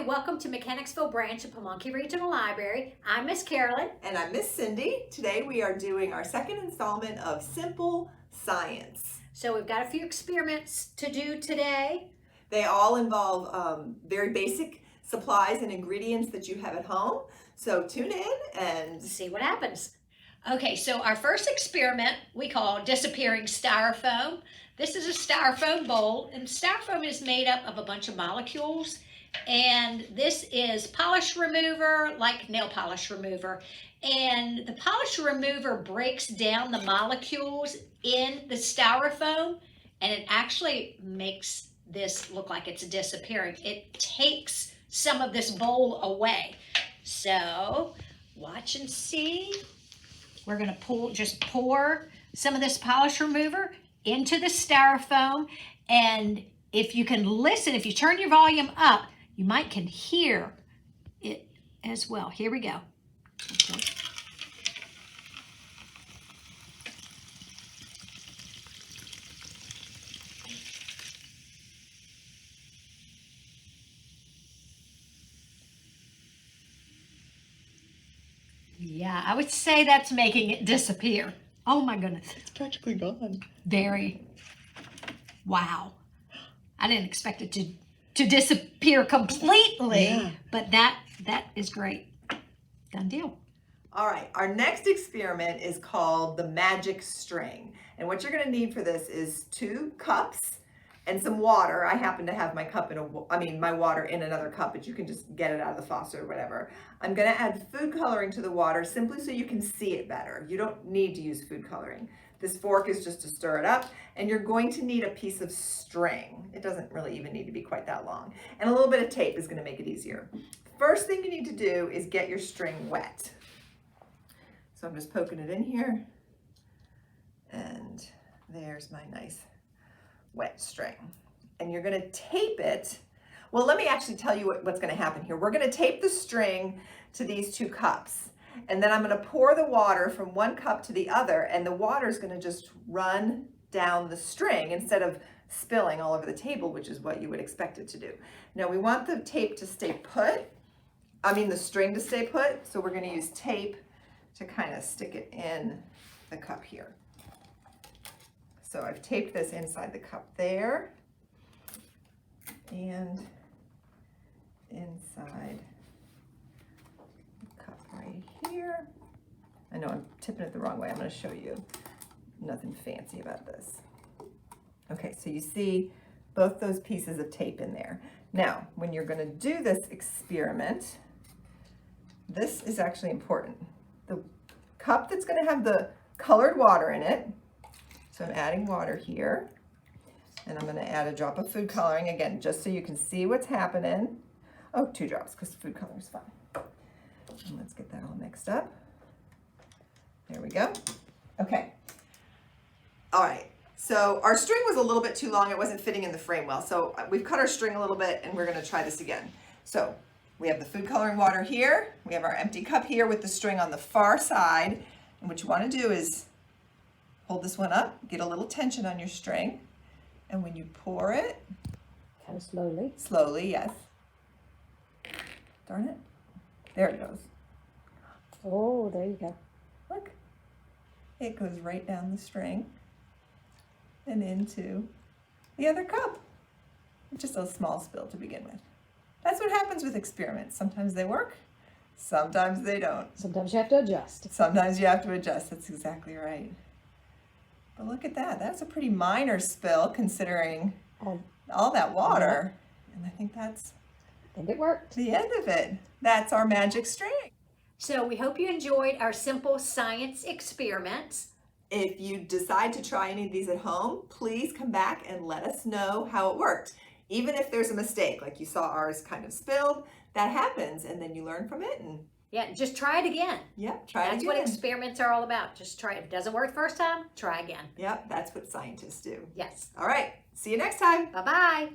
welcome to Mechanicsville Branch of Pamunkey Regional Library. I'm Miss Carolyn. And I'm Miss Cindy. Today we are doing our second installment of Simple Science. So we've got a few experiments to do today. They all involve very basic supplies and ingredients that you have at home. So tune in and see what happens. Okay, so our first experiment we call disappearing styrofoam. This is a styrofoam bowl, and styrofoam is made up of a bunch of molecules. And this is polish remover, like nail polish remover. And the polish remover breaks down the molecules in the styrofoam, and it actually makes this look like it's disappearing. It takes some of this bowl away. So watch and see. We're gonna just pour some of this polish remover into the styrofoam. And if you can listen, if you turn your volume up, you might can hear it as well. Here we go. Okay. Yeah, I would say that's making it disappear. Oh my goodness. It's practically gone. Very. Wow. I didn't expect it to disappear completely, but that is great. Done deal. All right, our next experiment is called the magic string. And what you're gonna need for this is 2 cups and some water. I happen to have my my water in another cup, but you can just get it out of the faucet or whatever. I'm gonna add food coloring to the water simply so you can see it better. You don't need to use food coloring. This fork is just to stir it up, and you're going to need a piece of string. It doesn't really even need to be quite that long. And a little bit of tape is gonna make it easier. First thing you need to do is get your string wet. So I'm just poking it in here, and there's my nice wet string. And you're gonna tape it. Well, let me actually tell you what's gonna happen here. We're gonna tape the string to these 2 cups. And then I'm gonna pour the water from 1 cup to the other, and the water is gonna just run down the string instead of spilling all over the table, which is what you would expect it to do. Now we want the tape to stay put. The string to stay put. So we're gonna use tape to kind of stick it in the cup here. So I've taped this inside the cup there and inside the cup right here. I know I'm tipping it the wrong way. I'm going to show you. Nothing fancy about this. Okay, so you see both those pieces of tape in there. Now, when you're going to do this experiment, this is actually important. The cup that's going to have the colored water in it. So I'm adding water here, and I'm going to add a drop of food coloring again, just so you can see what's happening. Oh, 2 drops, because food coloring is fine. And let's get that all mixed up. There we go. Okay. All right. So our string was a little bit too long. It wasn't fitting in the frame well. So we've cut our string a little bit, and we're going to try this again. So we have the food coloring water here. We have our empty cup here with the string on the far side. And what you want to do is hold this one up, get a little tension on your string, and when you pour it, Kind of slowly. Slowly, yes. Darn it. There it goes. Oh, there you go. Look. It goes right down the string and into the other cup. Just a small spill to begin with. That's what happens with experiments. Sometimes they work, sometimes they don't. Sometimes you have to adjust. Sometimes you have to adjust. That's exactly right. But look at that. That's a pretty minor spill considering all that water. Yeah. And I think it worked. The end of it. That's our magic string. So we hope you enjoyed our simple science experiments. If you decide to try any of these at home, please come back and let us know how it worked. Even if there's a mistake, like you saw ours kind of spilled, that happens, and then you learn from it. And yeah, just try it again. Yep, try it again. That's what experiments are all about. Just try it. If it doesn't work the first time, try again. Yep, that's what scientists do. Yes. All right, see you next time. Bye-bye.